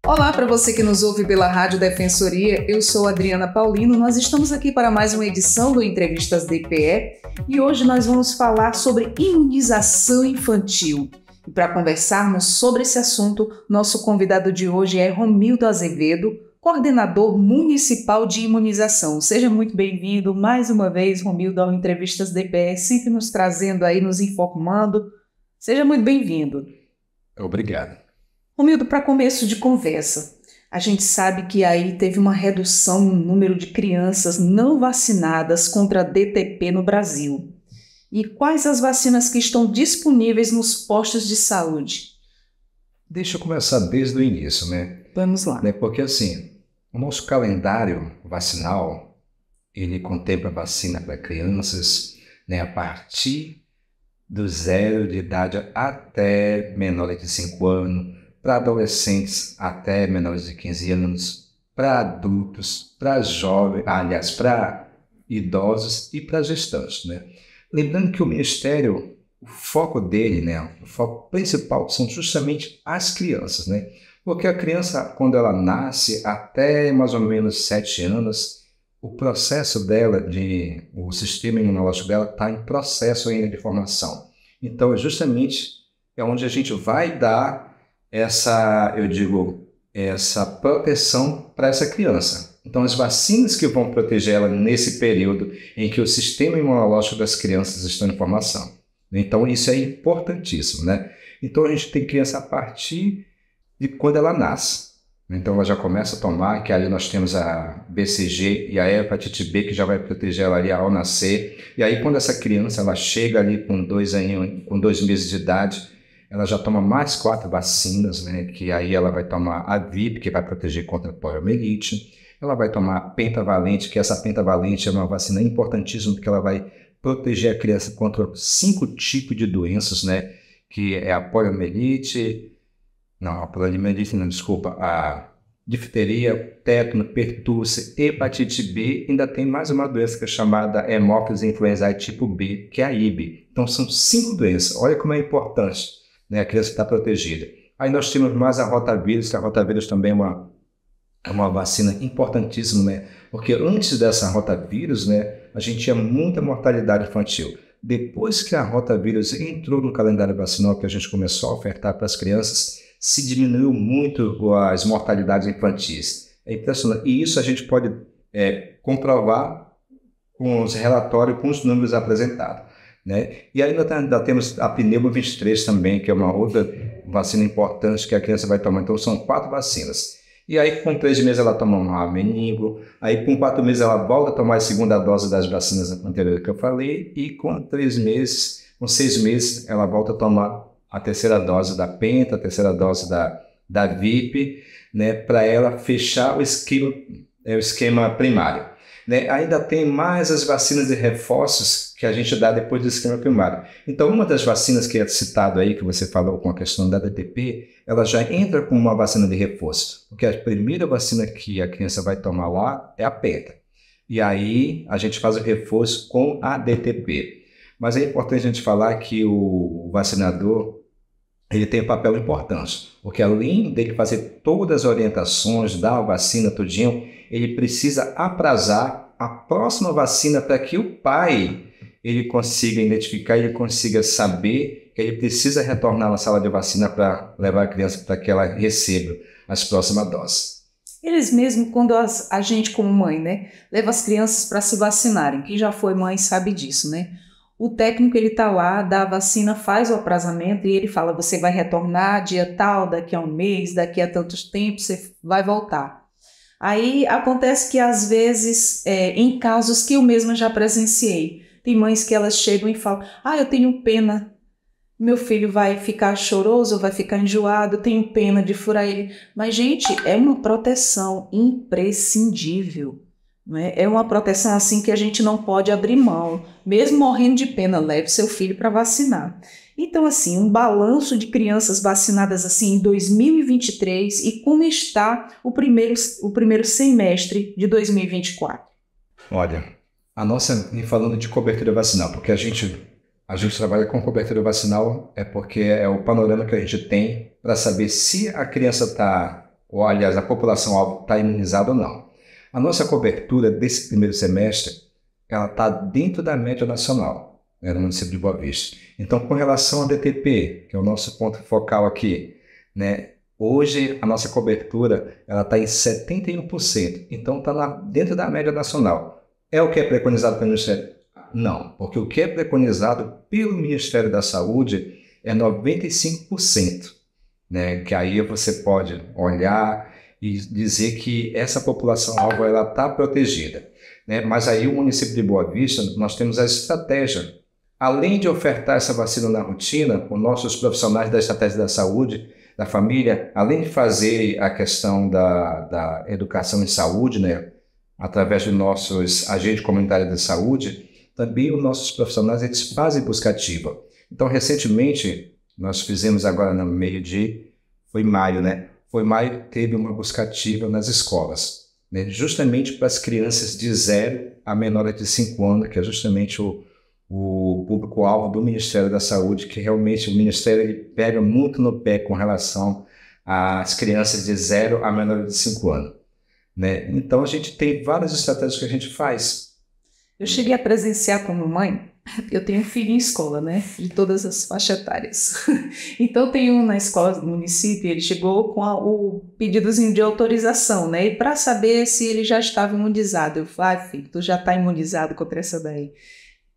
Olá para você que nos ouve pela Rádio Defensoria, eu sou Adriana Paulino, nós estamos aqui para mais uma edição do Entrevistas DPE e hoje nós vamos falar sobre imunização infantil. E para conversarmos sobre esse assunto, nosso convidado de hoje é Romildo Azevedo, coordenador municipal de imunização. Seja muito bem-vindo mais uma vez, Romildo, ao Entrevistas DPE, sempre nos trazendo aí, nos informando. Seja muito bem-vindo. Obrigado. Romildo, para começo de conversa, a gente sabe que aí teve uma redução no número de crianças não vacinadas contra a DTP no Brasil. E quais as vacinas que estão disponíveis nos postos de saúde? Deixa eu começar desde o início, né? Vamos lá. Porque assim, o nosso calendário vacinal, ele contempla vacina para crianças, a partir do 0 de idade até menores de 5 anos, para adolescentes até menores de 15 anos, para adultos, para jovens, aliás, para idosos e para gestantes, né? Lembrando que o Ministério, o foco dele, o foco principal são justamente as crianças, né? Porque a criança, quando ela nasce até mais ou menos 7 anos, o processo dela, o sistema imunológico dela está em processo ainda de formação. Então, justamente é onde a gente vai dar essa proteção para essa criança. Então, as vacinas que vão proteger ela nesse período em que o sistema imunológico das crianças está em formação. Então, isso é importantíssimo, né? Então, a gente tem criança a partir de quando ela nasce. Então, ela já começa a tomar, que ali nós temos a BCG e a hepatite B, que já vai proteger ela ali ao nascer. E aí, quando essa criança ela chega ali com 2 meses de idade, ela já toma mais 4 vacinas, que aí ela vai tomar a VIP, que vai proteger contra a poliomielite. Ela vai tomar a pentavalente, que essa pentavalente é uma vacina importantíssima, porque ela vai proteger a criança contra 5 tipos de doenças, que é a a difteria, tétano, pertúrcia, hepatite B, ainda tem mais uma doença que é chamada hemófilis influenzae tipo B, que é a IB. Então são 5 doenças, olha como é importante. A criança está protegida. Aí nós temos mais a rotavírus, que a rotavírus também é uma vacina importantíssima, porque antes dessa rotavírus, a gente tinha muita mortalidade infantil. Depois que a rotavírus entrou no calendário vacinal, que a gente começou a ofertar para as crianças, se diminuiu muito as mortalidades infantis. É impressionante. E isso a gente pode comprovar com os relatórios, com os números apresentados. E ainda temos a pneumo 23 também, que é uma outra vacina importante que a criança vai tomar. Então são 4 vacinas. E aí com 3 meses ela toma uma meningo, aí com 4 meses ela volta a tomar a segunda dose das vacinas anteriores que eu falei, e com 6 meses ela volta a tomar a terceira dose da penta, a terceira dose da VIP, para ela fechar o esquema primário. Ainda tem mais as vacinas de reforços que a gente dá depois do esquema primário. Então, uma das vacinas que é citado aí, que você falou com a questão da DTP, ela já entra com uma vacina de reforço, porque a primeira vacina que a criança vai tomar lá é a penta. E aí a gente faz o reforço com a DTP. Mas é importante a gente falar que o vacinador, ele tem um papel importante, porque além dele fazer todas as orientações, dar a vacina tudinho, ele precisa aprazar a próxima vacina para que o pai ele consiga identificar, ele consiga saber que ele precisa retornar na sala de vacina para levar a criança para que ela receba as próximas doses. Eles mesmo, quando a gente como mãe, leva as crianças para se vacinarem, quem já foi mãe sabe disso, O técnico, ele está lá, dá a vacina, faz o aprazamento e ele fala, você vai retornar dia tal, daqui a um mês, daqui a tantos tempos, você vai voltar. Aí acontece que às vezes, em casos que eu mesma já presenciei, tem mães que elas chegam e falam, eu tenho pena, meu filho vai ficar choroso, vai ficar enjoado, eu tenho pena de furar ele. Mas, gente, é uma proteção imprescindível. É uma proteção assim que a gente não pode abrir mão. Mesmo morrendo de pena, leve seu filho para vacinar. Então, assim, um balanço de crianças vacinadas assim em 2023 e como está o primeiro semestre de 2024. Olha, falando de cobertura vacinal, porque a gente trabalha com cobertura vacinal, porque é o panorama que a gente tem para saber se a criança está ou aliás, a população-alvo está imunizada ou não. A nossa cobertura desse primeiro semestre, ela está dentro da média nacional, né, no município de Boa Vista. Então, com relação ao DTP, que é o nosso ponto focal aqui, né, hoje a nossa cobertura está em 71%, então está dentro da média nacional. É o que é preconizado pelo Ministério? Não, porque o que é preconizado pelo Ministério da Saúde é 95%, né? Que aí você pode olhar e dizer que essa população-alvo está protegida, né? Mas aí o município de Boa Vista, nós temos a estratégia. Além de ofertar essa vacina na rotina, com nossos profissionais da estratégia da saúde, da família, além de fazer a questão da educação em saúde, né? Através dos nossos agentes comunitários de saúde, também os nossos profissionais eles fazem busca ativa. Então, recentemente, nós fizemos agora no foi maio, né? Foi maio, teve uma busca ativa nas escolas, né? Justamente para as crianças de 0 a menores de 5 anos, que é justamente o público-alvo do Ministério da Saúde, que realmente o Ministério ele pega muito no pé com relação às crianças de 0 a menores de 5 anos, né? Então, a gente tem várias estratégias que a gente faz. Eu cheguei a presenciar como mãe, eu tenho filho em escola, né, de todas as faixas etárias. Então tem um na escola do município, ele chegou com o pedidozinho de autorização, né, e para saber se ele já estava imunizado. Eu falei, filho, tu já está imunizado contra essa daí.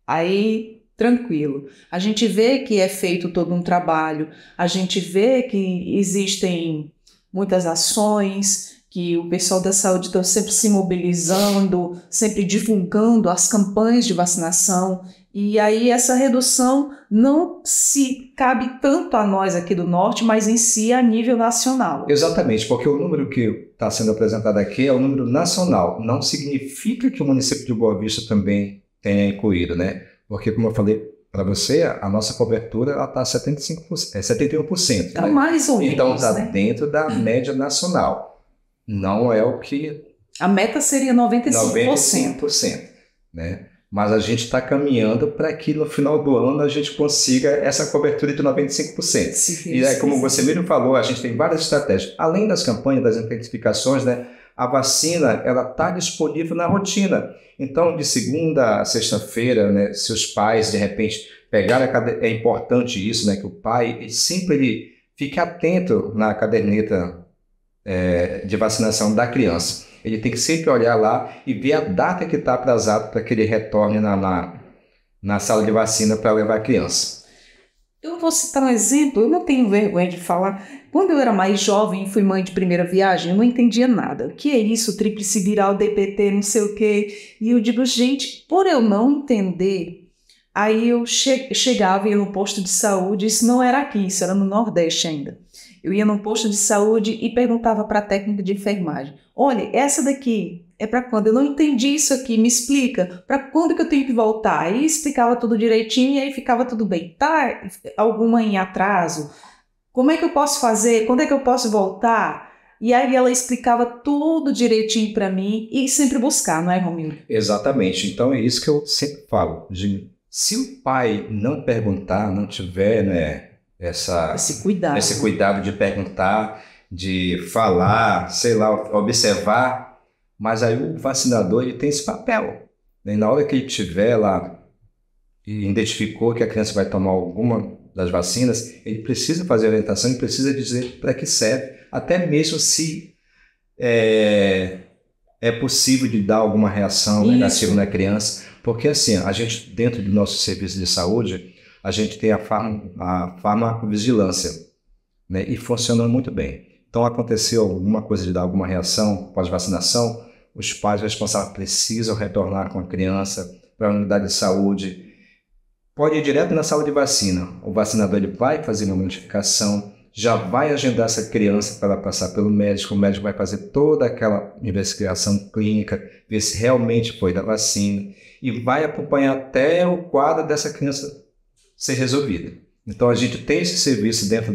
Aí, tranquilo. A gente vê que é feito todo um trabalho, a gente vê que existem muitas ações, que o pessoal da saúde está sempre se mobilizando, sempre divulgando as campanhas de vacinação, e aí essa redução não se cabe tanto a nós aqui do Norte, mas em si a nível nacional. Exatamente, porque o número que está sendo apresentado aqui é o número nacional, não significa que o município de Boa Vista também tenha incluído, né? Porque, como eu falei para você, a nossa cobertura está 71%. Então, né? Mais ou menos, então está né? Dentro da média nacional. Não é o que... A meta seria 95%. 95%, né? Mas a gente está caminhando para que no final do ano a gente consiga essa cobertura de 95%. E aí, como você mesmo falou, a gente tem várias estratégias. Além das campanhas, das intensificações, né? A vacina está disponível na rotina. Então, de segunda a sexta-feira, né, se os pais, de repente, pegarem é importante isso, né, que o pai sempre fique atento na caderneta de vacinação da criança. Ele tem que sempre olhar lá e ver a data que está atrasado para que ele retorne na sala de vacina para levar a criança. Eu vou citar um exemplo, eu não tenho vergonha de falar. Quando eu era mais jovem e fui mãe de primeira viagem, eu não entendia nada. O que é isso? Tríplice viral, DPT, não sei o quê. E eu digo, gente, por eu não entender, aí eu chegava e ia no posto de saúde, isso não era aqui, isso era no Nordeste ainda. Eu ia num posto de saúde e perguntava para a técnica de enfermagem, olha, essa daqui é para quando? Eu não entendi isso aqui, me explica, para quando que eu tenho que voltar? Aí explicava tudo direitinho e aí ficava tudo bem. Tá alguma em atraso? Como é que eu posso fazer? Quando é que eu posso voltar? E aí ela explicava tudo direitinho para mim e sempre buscar, não é, Romildo? Exatamente, então é isso que eu sempre falo. Se o pai não perguntar, não tiver, né, esse cuidado de perguntar, de falar, sei lá, observar, mas aí o vacinador ele tem esse papel, né? Na hora que ele estiver lá e identificou que a criança vai tomar alguma das vacinas, ele precisa fazer a orientação, ele precisa dizer para que serve, até mesmo se é possível de dar alguma reação negativa na criança, porque assim, a gente dentro do nosso serviço de saúde, a gente tem a farmacovigilância, né? E funciona muito bem. Então, aconteceu alguma coisa de dar alguma reação pós-vacinação, os pais responsáveis precisam retornar com a criança para a unidade de saúde. Pode ir direto na sala de vacina. O vacinador ele vai fazer uma notificação, já vai agendar essa criança para ela passar pelo médico, o médico vai fazer toda aquela investigação clínica, ver se realmente foi da vacina e vai acompanhar até o quadro dessa criança ser resolvida. Então, a gente tem esse serviço dentro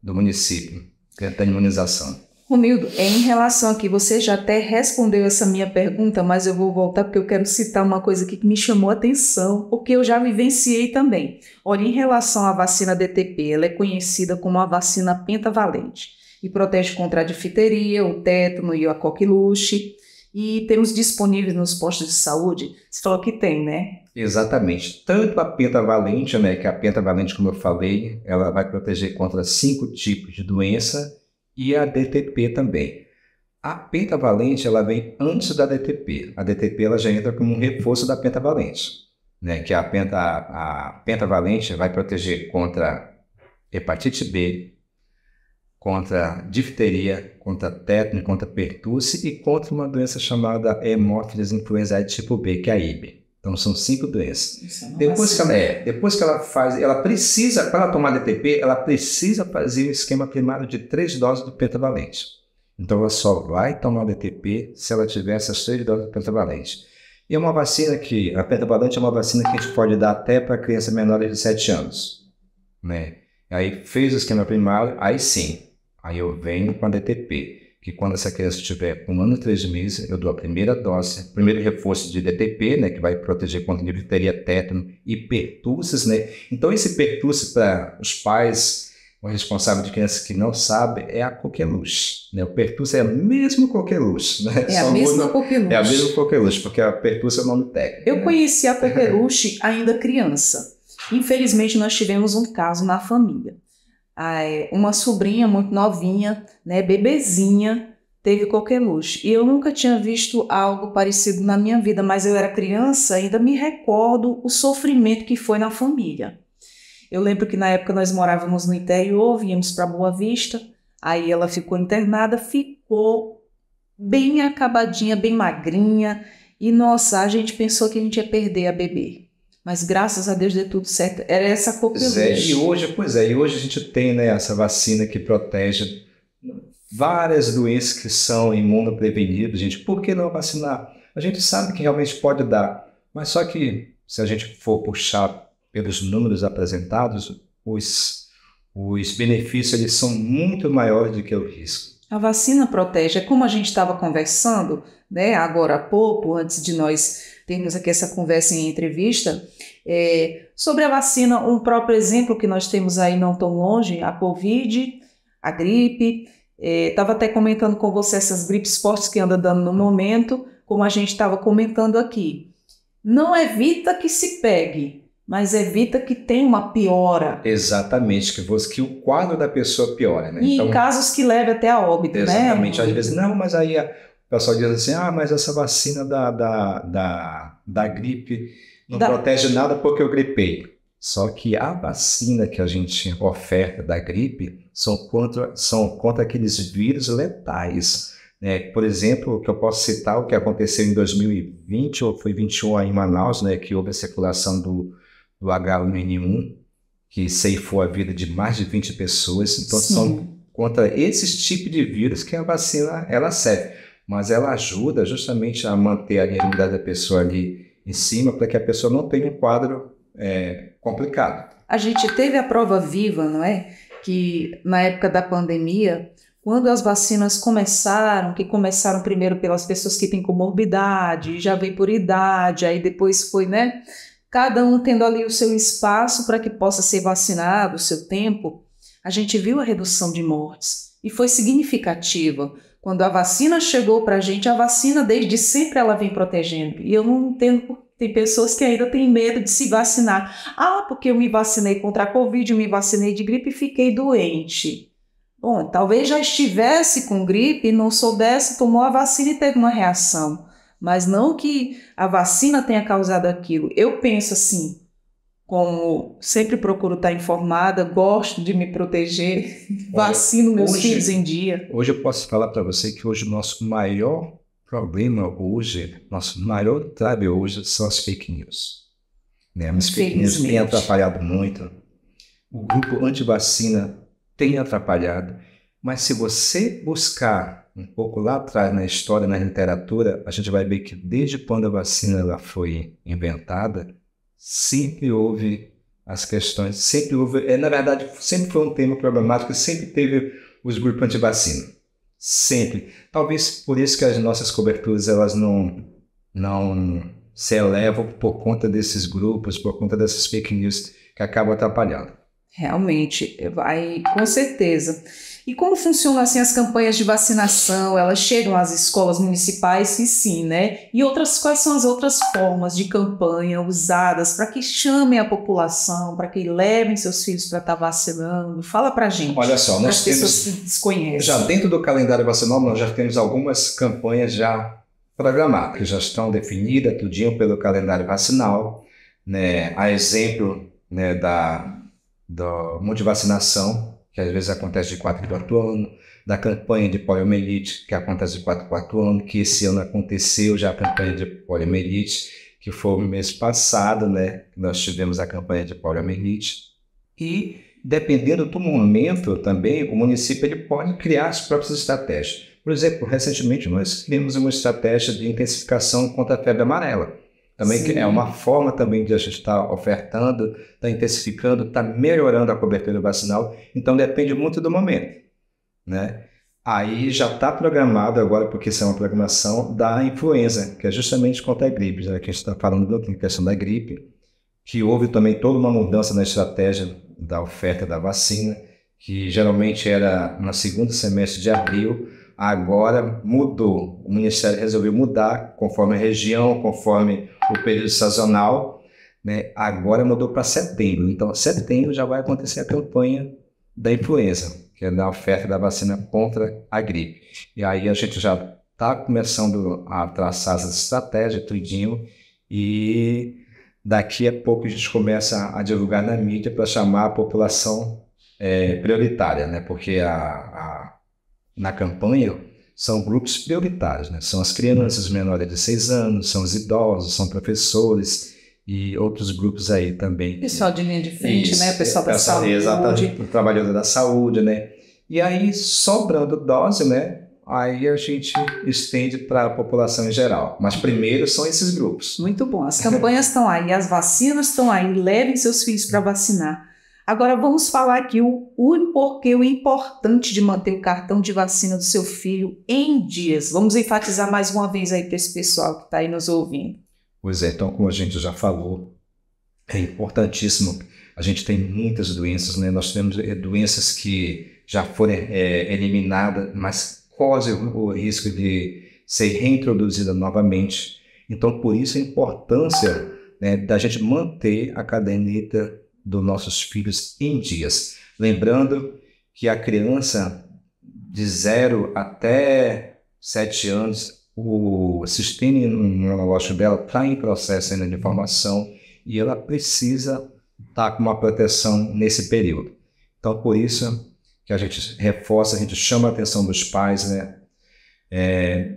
do município, da imunização. Romildo, em relação aqui, você já até respondeu essa minha pergunta, mas eu vou voltar porque eu quero citar uma coisa aqui que me chamou a atenção, porque eu já vivenciei também. Olha, em relação à vacina DTP, ela é conhecida como a vacina pentavalente e protege contra a difteria, o tétano e a coqueluche, e temos disponíveis nos postos de saúde. Você falou que tem, né? Exatamente. Tanto a pentavalente, né, que a pentavalente, como eu falei, ela vai proteger contra 5 tipos de doença, e a DTP também. A pentavalente, ela vem antes da DTP. A DTP ela já entra como um reforço da pentavalente, né, que a pentavalente vai proteger contra hepatite B, contra difteria, contra tétano, contra pertusse e contra uma doença chamada Haemophilus influenzae tipo B, que é a IB. Então são 5 doenças. Depois que ela faz, ela precisa, para ela tomar DTP, ela precisa fazer o esquema primário de 3 doses do pentavalente. Então ela só vai tomar DTP se ela tiver essas 3 doses do pentavalente. E é uma vacina que, a pentavalente é uma vacina que a gente pode dar até para crianças menores de 7 anos. Né? Aí fez o esquema primário, aí sim, aí eu venho com a DTP. Que quando essa criança tiver 1 ano e 3 meses, eu dou a primeira dose, primeiro reforço de DTP, né, que vai proteger contra difteria, tétano e pertusses, né? Então esse pertusse para os pais, o responsável de crianças que não sabem, é a coqueluche, né? O pertusse é a mesma coqueluche, né? É a mesma coqueluche. É a mesma coqueluche, porque a pertusse é o nome técnico. Eu conheci a coqueluche ainda criança. Infelizmente nós tivemos um caso na família. Uma sobrinha muito novinha, né, bebezinha, teve coqueluche. E eu nunca tinha visto algo parecido na minha vida, mas eu era criança, ainda me recordo o sofrimento que foi na família. Eu lembro que na época nós morávamos no interior, viemos para Boa Vista, aí ela ficou internada, ficou bem acabadinha, bem magrinha, e nossa, a gente pensou que a gente ia perder a bebê. Mas graças a Deus deu tudo certo. Era essa coqueluche. E hoje a gente tem, né, essa vacina que protege várias doenças que são imunopreveníveis, gente. Por que não vacinar? A gente sabe que realmente pode dar, mas só que se a gente for puxar pelos números apresentados, os benefícios eles são muito maiores do que o risco. A vacina protege, é como a gente estava conversando, né, agora há pouco, antes de nós termos aqui essa conversa em entrevista, sobre a vacina, um próprio exemplo que nós temos aí não tão longe, a Covid, a gripe. Estava até comentando com você essas gripes fortes que anda dando no momento, como a gente estava comentando aqui. Não evita que se pegue, mas evita que tenha uma piora. Exatamente, que o quadro da pessoa piora, né? E então, casos que levem até a óbito, exatamente, né? Às vezes, não, mas aí o pessoal diz assim, mas essa vacina da gripe não protege nada porque eu gripei. Só que a vacina que a gente oferta da gripe são contra aqueles vírus letais. Né? Por exemplo, o que eu posso citar, o que aconteceu em 2020, ou foi 2021 aí em Manaus, né, que houve a circulação do H1N1, que ceifou a vida de mais de 20 pessoas. Então, são contra esses tipos de vírus que a vacina ela serve. Mas ela ajuda justamente a manter a imunidade da pessoa ali em cima, para que a pessoa não tenha um quadro complicado. A gente teve a prova viva, não é? Que na época da pandemia, quando as vacinas começaram primeiro pelas pessoas que têm comorbidade, já veio por idade, aí depois foi, né? Cada um tendo ali o seu espaço para que possa ser vacinado, o seu tempo, a gente viu a redução de mortes e foi significativa. Quando a vacina chegou para a gente, a vacina desde sempre ela vem protegendo. E eu não entendo por que tem pessoas que ainda têm medo de se vacinar. Porque eu me vacinei contra a Covid, eu me vacinei de gripe e fiquei doente. Bom, talvez já estivesse com gripe e não soubesse, tomou a vacina e teve uma reação. Mas não que a vacina tenha causado aquilo. Eu penso assim, como sempre procuro estar informada, gosto de me proteger, vacino meus filhos em dia. Hoje eu posso falar para você que hoje o nosso maior problema nosso maior trabalho hoje são as fake news. Né? As fake news têm atrapalhado muito. O grupo anti-vacina tem atrapalhado. Mas se você buscar um pouco lá atrás na história, na literatura, a gente vai ver que desde quando a vacina ela foi inventada, sempre houve as questões, sempre houve, na verdade, sempre foi um tema problemático, sempre teve os grupos anti-vacina. sempre. Talvez por isso que as nossas coberturas elas não se elevam por conta desses grupos, por conta dessas fake news que acabam atrapalhando. Realmente, vai, com certeza. E como funcionam assim as campanhas de vacinação? Elas chegam às escolas municipais? E sim, né? E quais são as outras formas de campanha usadas para que chamem a população, para que levem seus filhos para estar vacinando? Fala para a gente. Olha só, nós temos, pessoas que desconhecem. Já dentro do calendário vacinal, nós já temos algumas campanhas já programadas, que já estão definidas tudinho pelo calendário vacinal, né? A exemplo, né, da multivacinação, que às vezes acontece de 4 em 4 anos, da campanha de poliomielite, que acontece de 4 em 4 anos, que esse ano aconteceu já a campanha de poliomielite, que foi o mês passado, né? Nós tivemos a campanha de poliomielite. E, dependendo do momento também, o município ele pode criar as próprias estratégias. Por exemplo, recentemente nós criamos uma estratégia de intensificação contra a febre amarela. Também que é uma forma também de a gente estar ofertando, está intensificando, está melhorando a cobertura vacinal. Então depende muito do momento, né? Aí já está programado agora, porque isso é uma programação da influenza, que é justamente contra a gripe, já que a gente está falando da questão da gripe, que houve também toda uma mudança na estratégia da oferta da vacina, que geralmente era no segundo semestre de abril. Agora mudou, o Ministério resolveu mudar conforme a região, conforme o período sazonal, né? Agora mudou para setembro. Então, setembro já vai acontecer a campanha da influenza, que é da oferta da vacina contra a gripe. E aí a gente já está começando a traçar as estratégias, tudinho, e daqui a pouco a gente começa a divulgar na mídia para chamar a população prioritária, né? Porque na campanha são grupos prioritários, né? São as crianças menores de 6 anos, são os idosos, são professores e outros grupos aí também. Pessoal de linha de frente, né? Pessoal da saúde. Exatamente, o trabalhador da saúde, né? E aí, sobrando dose, né? Aí a gente estende para a população em geral. Mas primeiro são esses grupos. Muito bom. As campanhas estão aí, as vacinas estão aí. Levem seus filhos para vacinar. Agora vamos falar aqui o porquê, o importante de manter o cartão de vacina do seu filho em dias. Vamos enfatizar mais uma vez aí para esse pessoal que está aí nos ouvindo. Pois é, então como a gente já falou, é importantíssimo. A gente tem muitas doenças, né? Nós temos doenças que já foram eliminadas, mas correm o risco de ser reintroduzida novamente. Então por isso a importância, né, da gente manter a caderneta dos nossos filhos em dias. Lembrando que a criança de 0 até 7 anos, o sistema imunológico dela está em processo ainda de formação e ela precisa estar com uma proteção nesse período. Então, por isso que a gente reforça, a gente chama a atenção dos pais, né,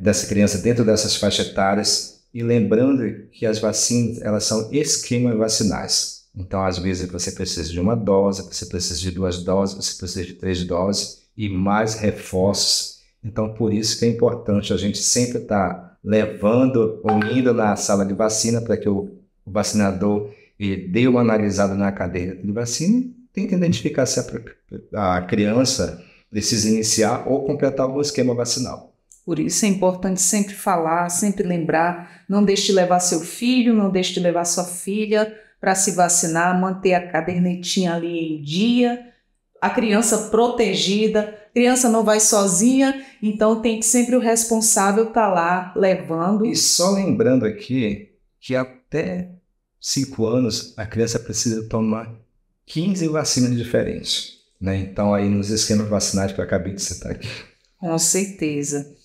dessa criança dentro dessas faixas etárias, e lembrando que as vacinas elas são esquemas vacinais. Então, às vezes, você precisa de uma dose, você precisa de 2 doses, você precisa de 3 doses e mais reforços. Então, por isso que é importante a gente sempre estar levando ou indo na sala de vacina para que o vacinador dê uma analisada na cadeira de vacina e tente identificar se a criança precisa iniciar ou completar algum esquema vacinal. Por isso é importante sempre falar, sempre lembrar, não deixe de levar seu filho, não deixe de levar sua filha para se vacinar, manter a cadernetinha ali em dia, a criança protegida, a criança não vai sozinha, então tem que sempre o responsável estar lá levando. E só lembrando aqui que até 5 anos a criança precisa tomar 15 vacinas diferentes, né? Então aí nos esquemas vacinais que eu acabei de citar aqui. Com certeza.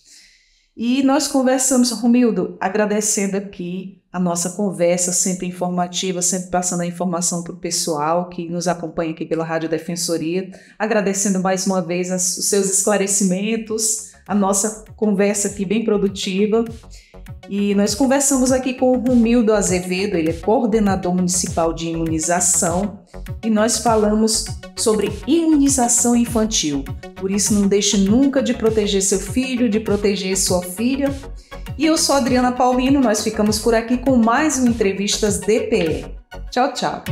E nós conversamos, Romildo, agradecendo aqui a nossa conversa, sempre informativa, sempre passando a informação para o pessoal que nos acompanha aqui pela Rádio Defensoria, agradecendo mais uma vez os seus esclarecimentos, a nossa conversa aqui bem produtiva. E nós conversamos aqui com o Romildo Azevedo, ele é coordenador municipal de imunização, e nós falamos sobre imunização infantil. Por isso, não deixe nunca de proteger seu filho, de proteger sua filha. E eu sou Adriana Paulino, nós ficamos por aqui com mais um Entrevistas DPE. Tchau, tchau.